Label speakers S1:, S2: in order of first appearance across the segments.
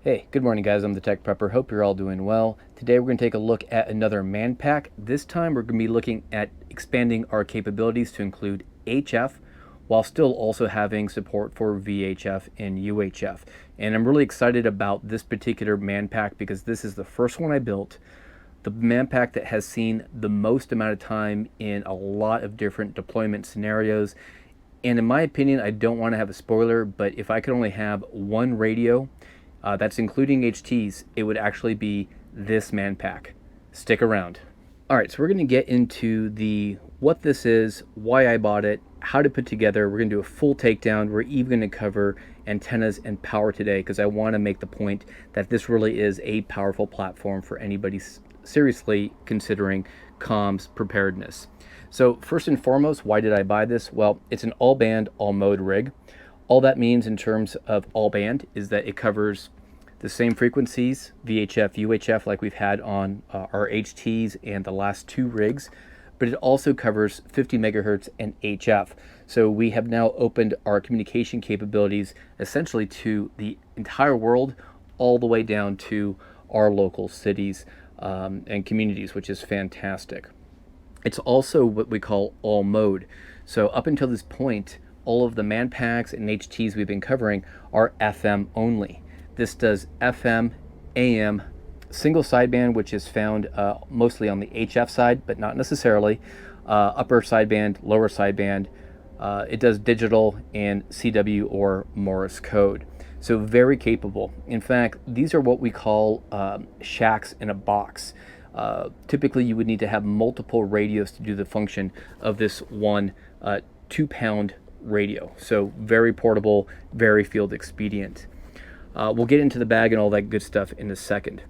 S1: Hey, good morning guys, I'm the Tech Prepper. Hope you're all doing well. Today we're going to take a look at another Manpack. This time we're going to be looking at expanding our capabilities to include HF while still also having support for VHF and UHF. And I'm really excited about this particular Manpack because this is the first one I built, the Manpack that has seen the most amount of time in a lot of different deployment scenarios. And in my opinion, I don't want to have a spoiler, but if I could only have one radio, that's including HTs, it would actually be this Manpack. Stick around. All right, so we're going to get into what this is, why I bought it, how to put together. We're going to do a full takedown. We're even going to cover antennas and power today because I want to make the point that this really is a powerful platform for anybody seriously considering comms preparedness. So first and foremost, why did I buy this? Well, it's an all-band, all-mode rig. All that means in terms of all band is that it covers the same frequencies, VHF, UHF, like we've had on our HTs and the last two rigs, but it also covers 50 megahertz and HF. So we have now opened our communication capabilities essentially to the entire world, all the way down to our local cities and communities, which is fantastic. It's also what we call all mode. So up until this point, all of the Manpacks and HTs we've been covering are FM only. This does FM, AM, single sideband, which is found mostly on the HF side, but not necessarily, upper sideband, lower sideband. It does digital and CW or Morse code. So very capable. In fact, these are what we call shacks in a box. Typically, you would need to have multiple radios to do the function of this one 2-pound radio. So very portable, very field expedient. We'll get into the bag and all that good stuff in a second.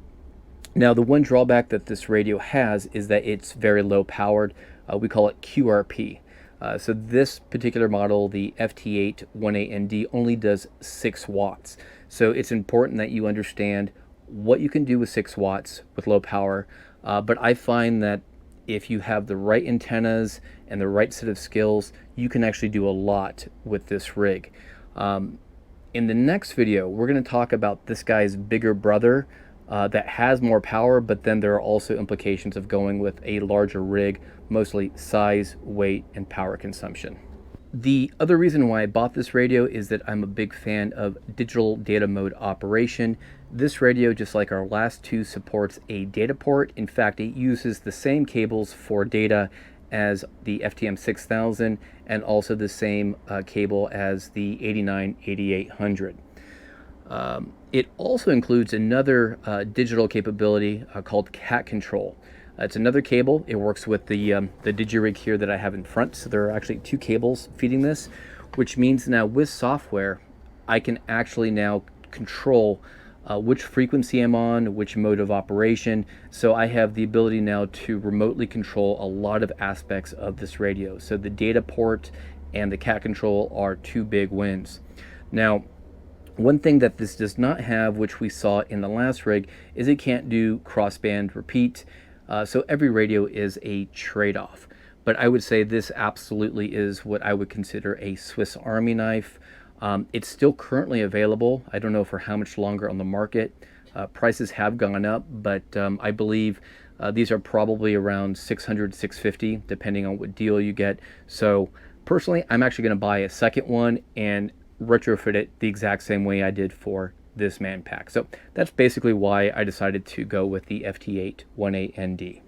S1: Now, the one drawback that this radio has is that it's very low powered. We call it QRP. So this particular model, the FT818ND, only does 6 watts. So it's important that you understand what you can do with 6 watts with low power. But I find that if you have the right antennas and the right set of skills, you can actually do a lot with this rig. In the next video, we're going to talk about this guy's bigger brother that has more power, but then there are also implications of going with a larger rig, mostly size, weight, and power consumption. The other reason why I bought this radio is that I'm a big fan of digital data mode operation. This radio, just like our last two, supports a data port. In fact, it uses the same cables for data as the FTM 6000 and also the same cable as the 8800. It also includes another digital capability called cat control. It's another cable. It works with the digirig here that I have in front. So there are actually 2 cables feeding this, which means now with software, I can actually now control which frequency I'm on, which mode of operation. So I have the ability now to remotely control a lot of aspects of this radio. So the data port and the cat control are 2 big wins. Now, one thing that this does not have, which we saw in the last rig, is it can't do crossband repeat. So every radio is a trade-off. But I would say this absolutely is what I would consider a Swiss Army knife. It's still currently available. I don't know for how much longer on the market. Prices have gone up, but I believe these are probably around $600, $650, depending on what deal you get. So personally, I'm actually going to buy a second one and retrofit it the exact same way I did for this Manpack. So that's basically why I decided to go with the FT818ND.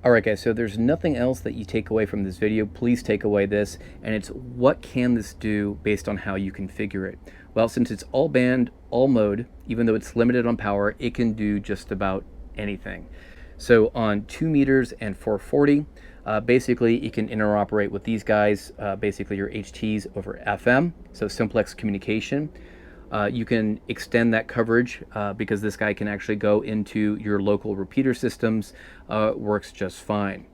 S1: Alright guys, so there's nothing else that you take away from this video. Please take away this, and it's what can this do based on how you configure it. Well, since it's all band, all mode, even though it's limited on power, it can do just about anything. So on 2 meters and 440, basically you can interoperate with these guys, basically your HTs over FM, so simplex communication. You can extend that coverage because this guy can actually go into your local repeater systems. Works just fine.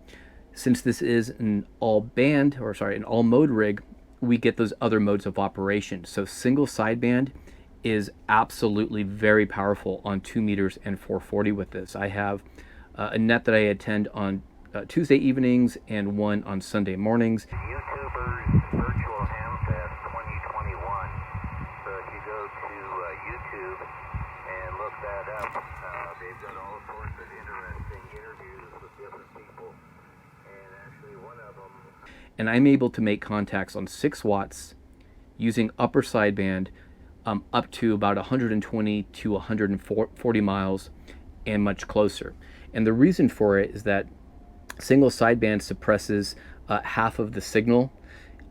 S1: Since this is an an all mode rig, we get those other modes of operation. So single sideband is absolutely very powerful on 2 meters and 440 with this. I have a net that I attend on Tuesday evenings and one on Sunday mornings.
S2: YouTubers Virtual Hamfest 2021. So if you go to YouTube and look that up. They've done all sorts of interesting interviews with different people, and actually one of them.
S1: And I'm able to make contacts on 6 watts using upper sideband up to about 120 to 140 miles and much closer. And the reason for it is that single sideband suppresses half of the signal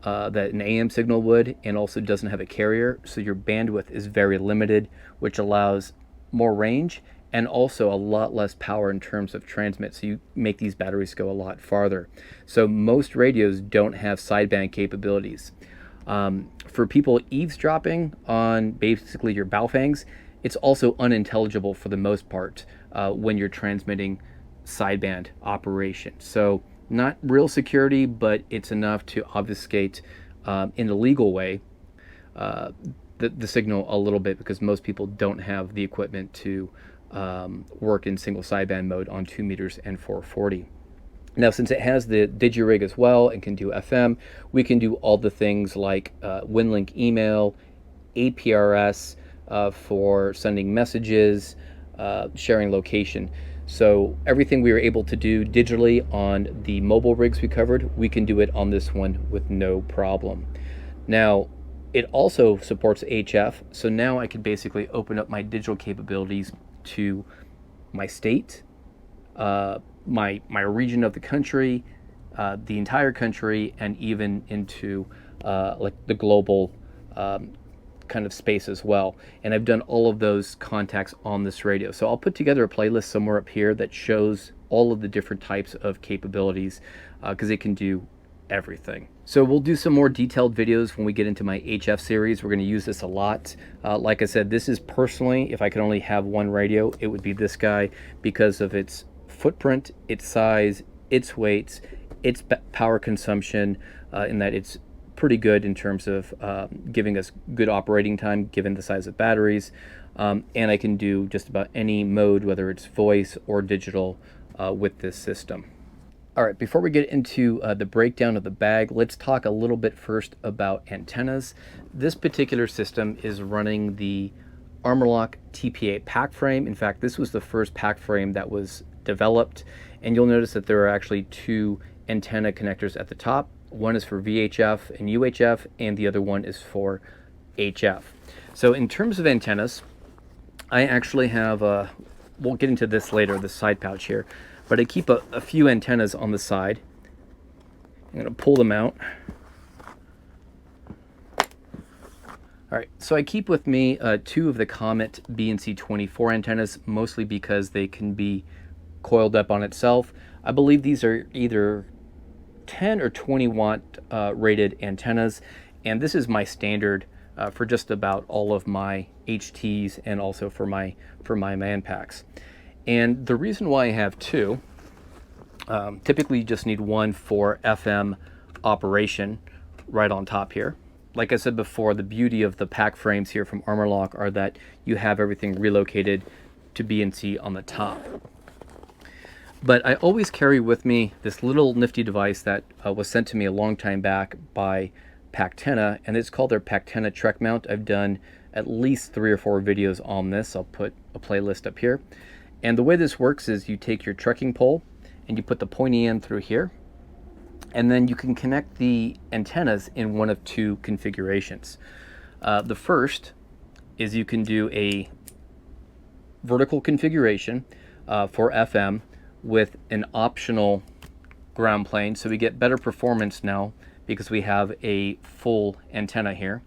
S1: that an AM signal would, and also doesn't have a carrier, so your bandwidth is very limited, which allows more range and also a lot less power in terms of transmit, so you make these batteries go a lot farther. So most radios don't have sideband capabilities. For people eavesdropping on basically your Baofangs, it's also unintelligible for the most part when you're transmitting sideband operation. So not real security, but it's enough to obfuscate in a legal way the signal a little bit, because most people don't have the equipment to work in single sideband mode on 2 meters and 440. Now, since it has the DigiRig as well and can do FM, we can do all the things like WinLink email, APRS for sending messages, sharing location. So everything we were able to do digitally on the mobile rigs we covered, we can do it on this one with no problem. Now, it also supports HF, so now I can basically open up my digital capabilities to my state, my region of the country, the entire country, and even into like the global kind of space as well. And I've done all of those contacts on this radio. So I'll put together a playlist somewhere up here that shows all of the different types of capabilities, because it can do everything. So we'll do some more detailed videos when we get into my HF series. We're going to use this a lot. Like I said, this is personally, if I could only have one radio, it would be this guy, because of its footprint, its size, its weights, its power consumption, in that it's pretty good in terms of giving us good operating time given the size of batteries, and I can do just about any mode, whether it's voice or digital, with this system. All right, before we get into the breakdown of the bag, let's talk a little bit first about antennas. This particular system is running the armoloq TPA pack frame. In fact, this was the first pack frame that was developed, and you'll notice that there are actually 2 antenna connectors at the top. One is for VHF and UHF, and the other one is for HF. So in terms of antennas, I actually have, we'll get into this later, the side pouch here, but I keep a few antennas on the side. I'm going to pull them out. All right, so I keep with me 2 of the Comet BNC24 antennas, mostly because they can be coiled up on itself. I believe these are either 10 or 20 watt rated antennas, and this is my standard for just about all of my HTs and also for my Manpacks. And the reason why I have 2, typically you just need one for FM operation right on top here. Like I said before, the beauty of the pack frames here from armoloq are that you have everything relocated to BNC on the top. But I always carry with me this little nifty device that was sent to me a long time back by Pactena, and it's called their Pactena Trek Mount. I've done at least 3 or 4 videos on this. I'll put a playlist up here. And the way this works is you take your trekking pole and you put the pointy end through here, and then you can connect the antennas in one of 2 configurations. The first is you can do a vertical configuration for FM with an optional ground plane, so we get better performance now because we have a full antenna here.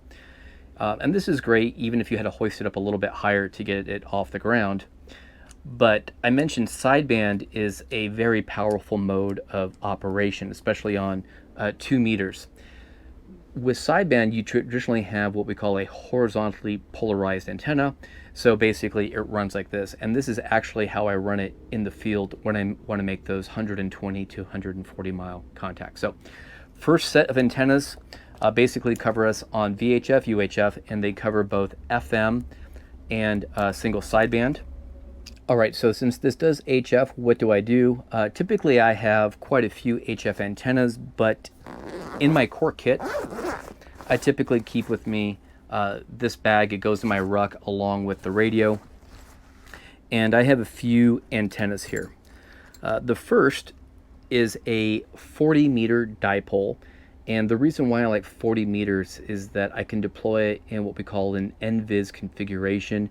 S1: And this is great even if you had to hoist it up a little bit higher to get it off the ground. But I mentioned sideband is a very powerful mode of operation, especially on 2 meters. With sideband, you traditionally have what we call a horizontally polarized antenna. So basically it runs like this, and this is actually how I run it in the field when I want to make those 120 to 140 mile contacts. So first set of antennas basically cover us on VHF, UHF, and they cover both FM and single sideband. All right, so since this does HF, what do I do? Typically I have quite a few HF antennas, but in my core kit, I typically keep with me this bag. It goes in my ruck along with the radio. And I have a few antennas here. The first is a 40 meter dipole. And the reason why I like 40 meters is that I can deploy it in what we call an NVIS configuration.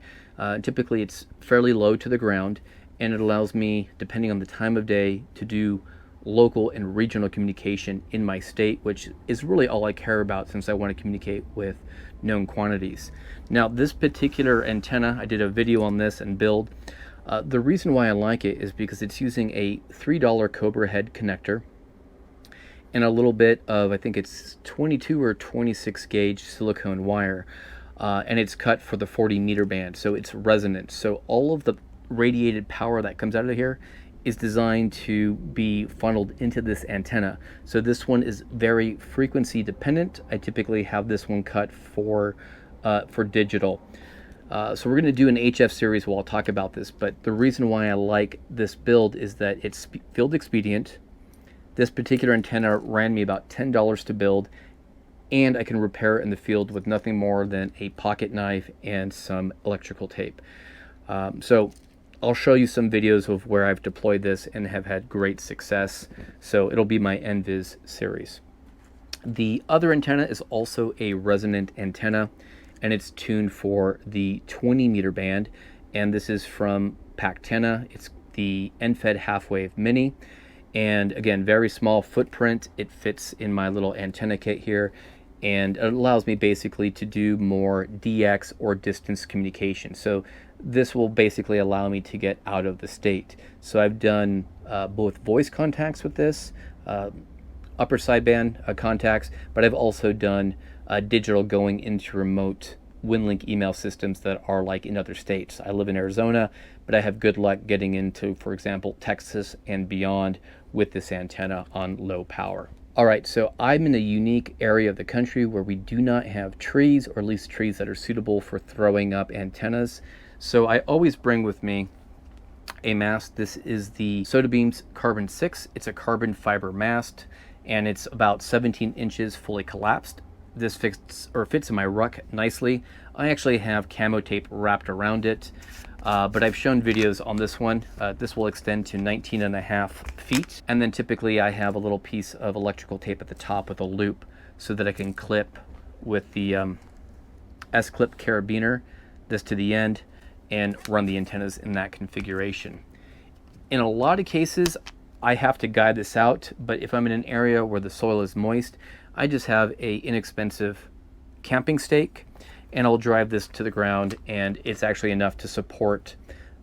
S1: Typically it's fairly low to the ground, and it allows me, depending on the time of day, to do local and regional communication in my state, which is really all I care about since I want to communicate with known quantities. Now this particular antenna, I did a video on this and build. The reason why I like it is because it's using a $3 Cobra head connector and a little bit of, I think it's 22 or 26 gauge silicone wire, and it's cut for the 40 meter band, so it's resonant. So all of the radiated power that comes out of here is designed to be funneled into this antenna. So this one is very frequency dependent. I typically have this one cut for digital. So we're going to do an HF series where I'll talk about this, but the reason why I like this build is that it's field expedient. This particular antenna ran me about $10 to build, and I can repair it in the field with nothing more than a pocket knife and some electrical tape. So I'll show you some videos of where I've deployed this and have had great success. So it'll be my NVIS series. The other antenna is also a resonant antenna, and it's tuned for the 20 meter band. And this is from Pactenna. It's the NFED half-wave mini. And again, very small footprint. It fits in my little antenna kit here, and it allows me basically to do more DX or distance communication. So this will basically allow me to get out of the state. So I've done both voice contacts with this, upper sideband contacts, but I've also done digital going into remote WinLink email systems that are like in other states. I live in Arizona, but I have good luck getting into, for example, Texas and beyond with this antenna on low power. All right, so I'm in a unique area of the country where we do not have trees, or at least trees that are suitable for throwing up antennas. So I always bring with me a mast. This is the Sodabeam's Carbon 6. It's a carbon fiber mast, and it's about 17 inches fully collapsed. This fits in my ruck nicely. I actually have camo tape wrapped around it, but I've shown videos on this one. This will extend to 19.5 feet. And then typically I have a little piece of electrical tape at the top with a loop so that I can clip with the S-clip carabiner this to the end and run the antennas in that configuration. In a lot of cases, I have to guide this out, but if I'm in an area where the soil is moist, I just have a inexpensive camping stake, and I'll drive this to the ground, and it's actually enough to support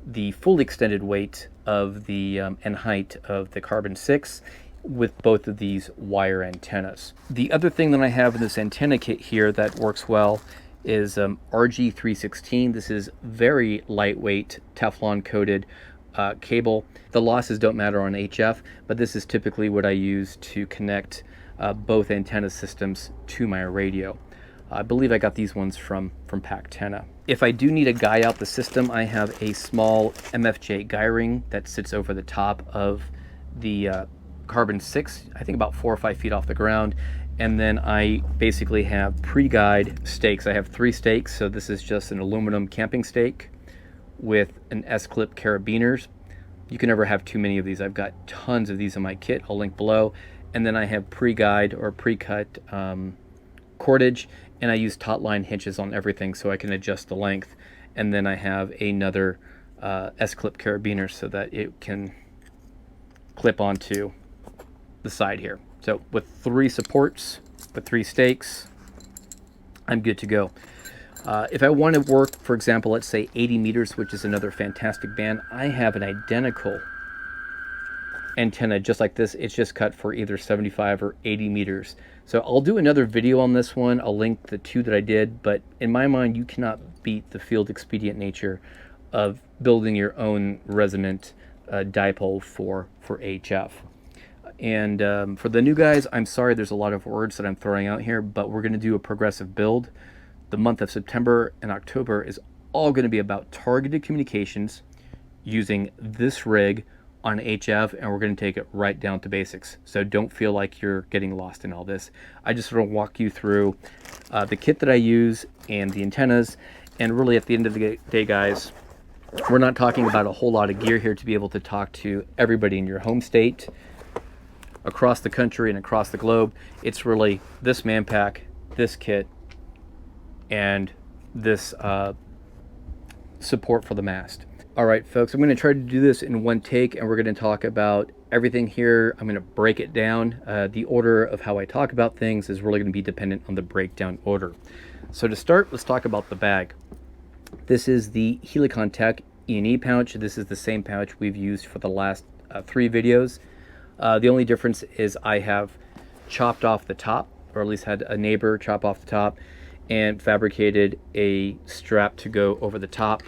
S1: the full extended weight of the and height of the Carbon 6 with both of these wire antennas. The other thing that I have in this antenna kit here that works well is RG316. This is very lightweight Teflon coated cable. The losses don't matter on HF, but this is typically what I use to connect both antenna systems to my radio. I believe I got these ones from Pactenna. If I do need to guy out the system, I have a small MFJ guy ring that sits over the top of the Carbon 6, I think about 4 or 5 feet off the ground. And then I basically have pre-guide stakes. I have 3 stakes, so this is just an aluminum camping stake with an S-clip carabiners. You can never have too many of these. I've got tons of these in my kit. I'll link below. And then I have pre-guide or pre-cut cordage, and I use taut line hitches on everything so I can adjust the length. And then I have another S-clip carabiner so that it can clip onto the side here. So with 3 supports, with 3 stakes, I'm good to go. If I want to work, for example, let's say 80 meters, which is another fantastic band, I have an identical antenna just like this. It's just cut for either 75 or 80 meters. So I'll do another video on this one. I'll link the 2 that I did, but in my mind, you cannot beat the field expedient nature of building your own resonant dipole for HF. And for the new guys, I'm sorry there's a lot of words that I'm throwing out here, but we're going to do a progressive build. The month of September and October is all going to be about targeted communications using this rig on HF, and we're going to take it right down to basics. So don't feel like you're getting lost in all this. I just want to walk you through the kit that I use and the antennas, and really at the end of the day, guys, We're not talking about a whole lot of gear here to be able to talk to everybody in your home state, across the country and across the globe. It's really this Manpack, this kit, and this support for the mast. All right, folks, I'm going to try to do this in one take, and we're going to talk about everything here. I'm going to break it down. The order of how I talk about things is really going to be dependent on the breakdown order. So to start, let's talk about the bag. This is the Helicon Tech E&E pouch. This is the same pouch we've used for the last 3 videos. The only difference is I have chopped off the top, or at least had a neighbor chop off the top, and fabricated a strap to go over the top.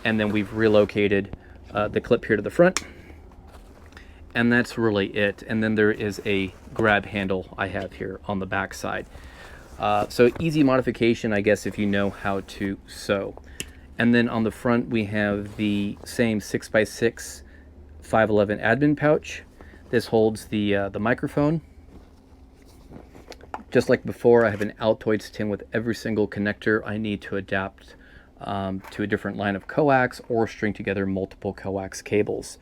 S1: And then we've relocated the clip here to the front. And that's really it. And then there is a grab handle I have here on the back side. So easy modification, I guess, if you know how to sew. And then on the front, we have the same 6x6 511 admin pouch. This holds the microphone. Just like before, I have an Altoids tin with every single connector I need to adapt to a different line of coax or string together multiple coax cables.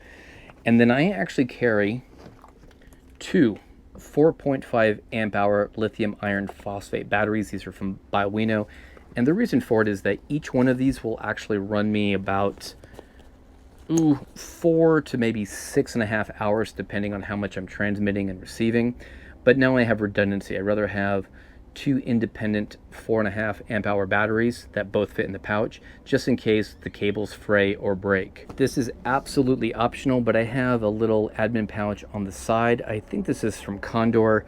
S1: And then I actually carry 2 4.5 amp hour lithium iron phosphate batteries. These are from Bioino. And the reason for it is that each one of these will actually run me about 4 to maybe 6.5 hours, depending on how much I'm transmitting and receiving. But now I have redundancy. I'd rather have 2 independent 4.5 amp hour batteries that both fit in the pouch, just in case the cables fray or break. This is absolutely optional, but I have a little admin pouch on the side. I think this is from Condor.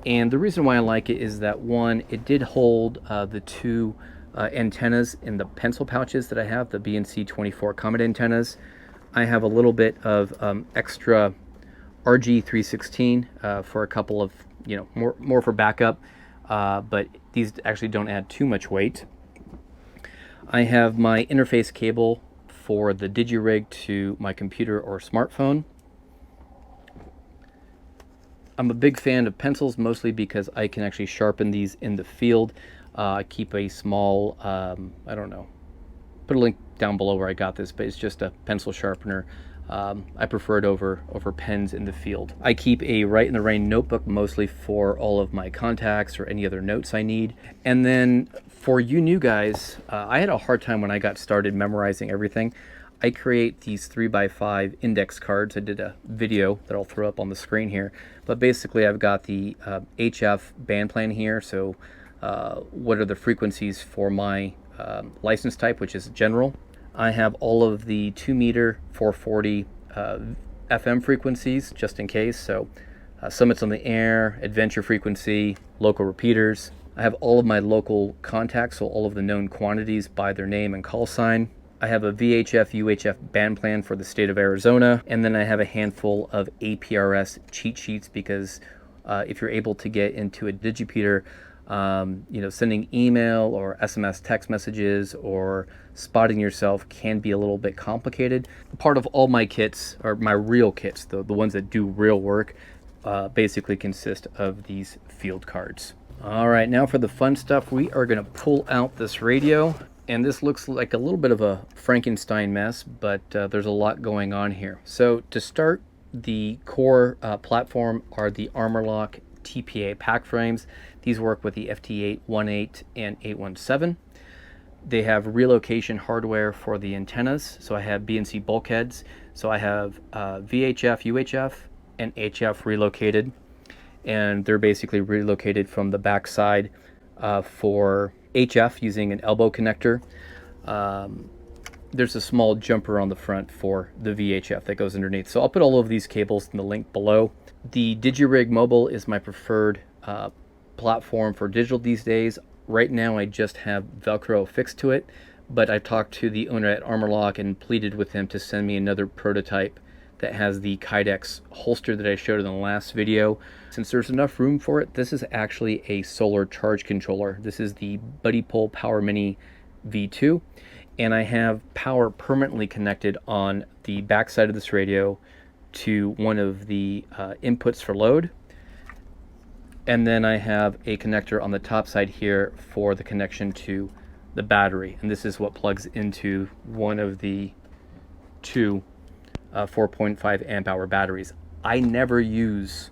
S1: And the reason why I like it is that, one, it did hold the 2 antennas in the pencil pouches that I have, the BNC 24 Comet antennas. I have a little bit of extra RG316 for a couple of, more for backup, but these actually don't add too much weight. I have my interface cable for the DigiRig to my computer or smartphone. I'm a big fan of pencils, mostly because I can actually sharpen these in the field. I keep a small, I don't know, put a link down below where I got this, but it's just a pencil sharpener. I prefer it over pens in the field. I keep a Write in the Rain notebook, mostly for all of my contacts or any other notes I need. And then for you new guys, I had a hard time when I got started memorizing everything. I create these 3x5 index cards. I did a video that I'll throw up on the screen here. But basically, I've got the HF band plan here. So what are the frequencies for my license type, which is general. I have all of the 2 meter 440 FM frequencies, just in case. So summits on the air, adventure frequency, local repeaters. I have all of my local contacts, so all of the known quantities by their name and call sign. I have a VHF, UHF band plan for the state of Arizona, and then I have a handful of APRS cheat sheets because if you're able to get into a digipeater, sending email or SMS text messages or spotting yourself can be a little bit complicated. Part of all my kits, or my real kits, the ones that do real work, basically consist of these field cards. All right, now for the fun stuff, we are going to pull out this radio. And this looks like a little bit of a Frankenstein mess, but there's a lot going on here. So to start, the core platform are the armoloq TPA pack frames. These work with the FT818 and 817. They have relocation hardware for the antennas. So I have BNC bulkheads. So I have VHF, UHF, and HF relocated. And they're basically relocated from the back side for HF using an elbow connector. There's a small jumper on the front for the VHF that goes underneath. So I'll put all of these cables in the link below. The DigiRig Mobile is my preferred platform for digital these days. Right now I just have Velcro affixed to it, but I talked to the owner at armoloq and pleaded with him to send me another prototype that has the Kydex holster that I showed in the last video. Since there's enough room for it, this is actually a solar charge controller. This is the DIPOLE Power Mini V2, and I have power permanently connected on the back side of this radio to one of the inputs for load. And then I have a connector on the top side here for the connection to the battery, and this is what plugs into one of the two 4.5 amp hour batteries. I never use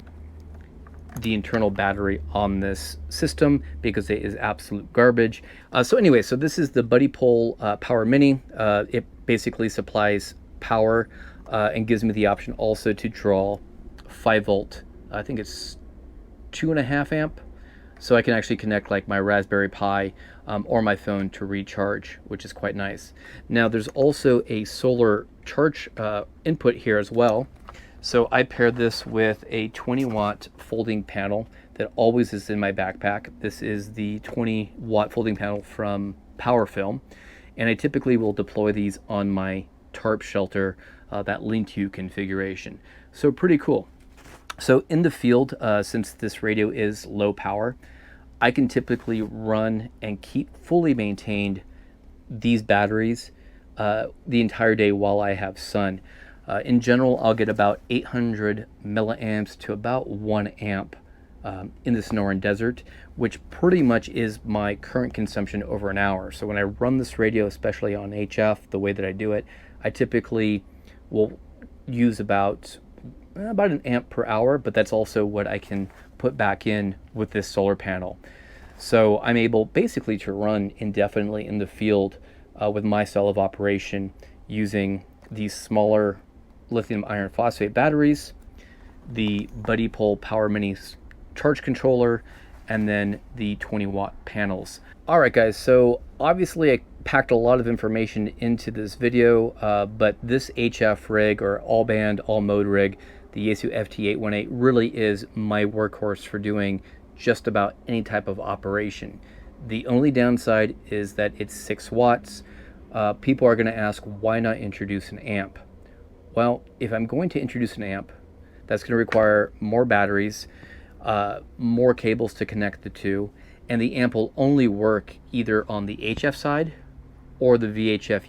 S1: the internal battery on this system because it is absolute garbage. So anyway, so this is the DIPOLE Power Mini. It basically supplies power and gives me the option also to draw 5 volt. I think it's 2.5 amp. So I can actually connect like my Raspberry Pi or my phone to recharge, which is quite nice. Now there's also a solar charge input here as well. So I paired this with a 20-watt folding panel that always is in my backpack. This is the 20-watt folding panel from PowerFilm, and I typically will deploy these on my tarp shelter, that lean-to configuration. So pretty cool. So in the field, since this radio is low power, I can typically run and keep fully maintained these batteries the entire day while I have sun. In general, I'll get about 800 milliamps to about 1 amp in the Sonoran Desert, which pretty much is my current consumption over an hour. So when I run this radio, especially on HF, the way that I do it, I typically will use about an amp per hour, but that's also what I can put back in with this solar panel. So I'm able basically to run indefinitely in the field with my style of operation using these smaller lithium iron phosphate batteries, the DIPOLE Power Mini charge controller, and then the 20-watt panels. All right, guys, so obviously I packed a lot of information into this video, but this HF rig, or all band, all mode rig, the yaesu FT818, really is my workhorse for doing just about any type of operation. The only downside is that it's 6 watts. People are going to ask, why not introduce an amp? Well, if I'm going to introduce an amp, that's going to require more batteries, more cables to connect the two, and the amp will only work either on the HF side or the VHF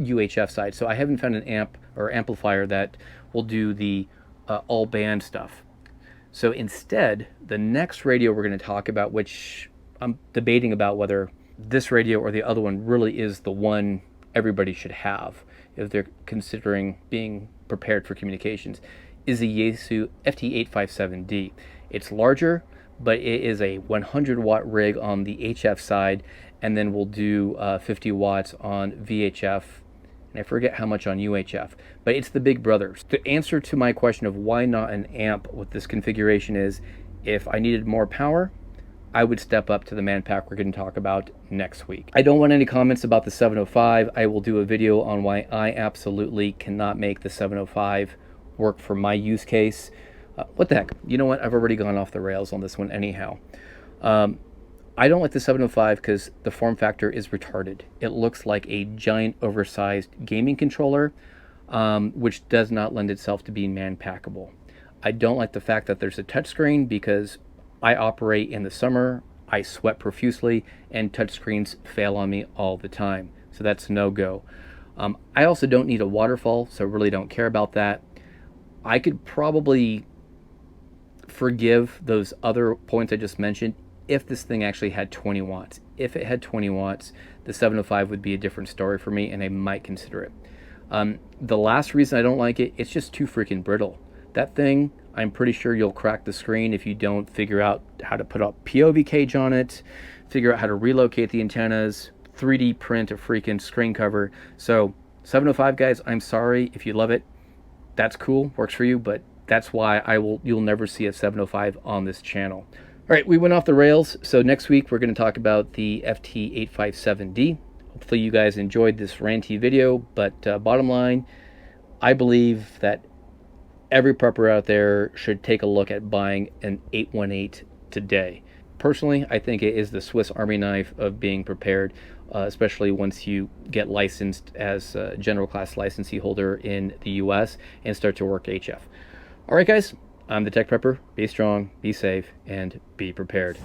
S1: UHF side. So I haven't found an amp or amplifier that will do the all band stuff. So instead, the next radio we're going to talk about, which I'm debating about whether this radio or the other one really is the one everybody should have if they're considering being prepared for communications, is the yaesu FT857D. It's larger, but it is a 100 watt rig on the HF side, and then we'll do 50 watts on VHF, and I forget how much on UHF, but it's the big brothers. The answer to my question of why not an amp with this configuration is, if I needed more power, I would step up to the Manpack we're going to talk about next week. I don't want any comments about the 705. I will do a video on why I absolutely cannot make the 705 work for my use case. What the heck? You know what? I've already gone off the rails on this one anyhow. I don't like the 705 because the form factor is retarded. It looks like a giant oversized gaming controller, which does not lend itself to being man-packable. I don't like the fact that there's a touchscreen because I operate in the summer, I sweat profusely, and touchscreens fail on me all the time. So that's no-go. I also don't need a waterfall, so really don't care about that. I could probably forgive those other points I just mentioned if this thing actually had 20 watts. If it had 20 watts, the 705 would be a different story for me, and I might consider it. The last reason I don't like it, it's just too freaking brittle. That thing, I'm pretty sure you'll crack the screen if you don't figure out how to put a POV cage on it, figure out how to relocate the antennas, 3D print a freaking screen cover. So 705 guys, I'm sorry if you love it. That's cool, works for you, but that's why you'll never see a 705 on this channel. All right, we went off the rails. So next week we're going to talk about the FT857D. Hopefully you guys enjoyed this ranty video, but bottom line, I believe that every prepper out there should take a look at buying an 818 today. Personally, I think it is the Swiss Army knife of being prepared, especially once you get licensed as a general class licensee holder in the US and start to work HF. All right, guys, I'm the Tech Prepper. Be strong, be safe, and be prepared.